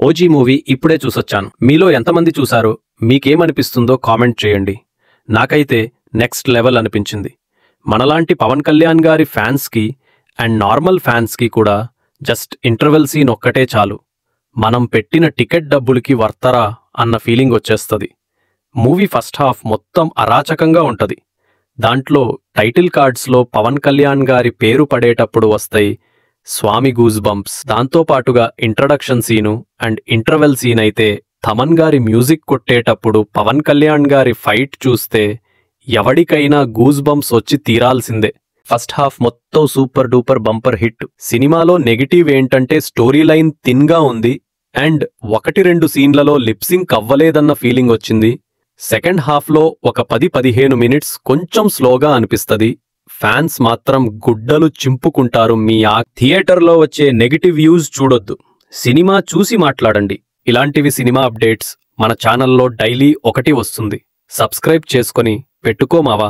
OG movie ఇప్పుడే చూసొచ్చాను. మీలో ఎంతమంది చూసారో మీకేమనిపిస్తుందో కామెంట్ చేయండి. నాకైతే నెక్స్ట్ లెవెల్ అనిపించింది. మనలాంటి పవన్ కళ్యాణ్ గారి ఫ్యాన్స్కి అండ్ నార్మల్ ఫ్యాన్స్కి కూడా జస్ట్ ఇంటర్వెల్ సీన్ ఒక్కటే చాలు, మనం పెట్టిన టికెట్ డబ్బులకి వర్తరా అన్న ఫీలింగ్ వచ్చేస్తుంది. మూవీ ఫస్ట్ హాఫ్ మొత్తం అరాచకంగా ఉంటది. దాంట్లో టైటిల్ కార్డ్స్లో పవన్ కళ్యాణ్ గారి పేరు పడేటప్పుడు వస్తాయి స్వామి గూజ్ బంప్స్. దాంతోపాటుగా introduction scene and interval scene అయితే థమన్ గారి మ్యూజిక్ కొట్టేటప్పుడు పవన్ కళ్యాణ్ గారి ఫైట్ చూస్తే ఎవడికైనా గూజ్ బంప్స్ వచ్చి తీరాల్సిందే. ఫస్ట్ హాఫ్ మొత్తం సూపర్ డూపర్ బంపర్ హిట్. సినిమాలో నెగిటివ్ ఏంటంటే స్టోరీ లైన్ థిన్గా ఉంది అండ్ 1-2 సీన్లలో లిప్సింక్ అవ్వలేదన్న ఫీలింగ్ వచ్చింది. సెకండ్ హాఫ్లో ఒక 10-15 మినిట్స్ కొంచెం స్లోగా అనిపిస్తుంది. ఫ్యాన్స్ మాత్రం గుడ్డలు చింపుకుంటారు. థియేటర్లో వచ్చే నెగిటివ్ వ్యూస్ చూడొద్దు, సినిమా చూసి మాట్లాడండి. ఇలాంటివి సినిమా అప్డేట్స్ మన ఛానల్లో డైలీ ఒకటి వస్తుంది. సబ్స్క్రైబ్ చేసుకొని పెట్టుకోమావా.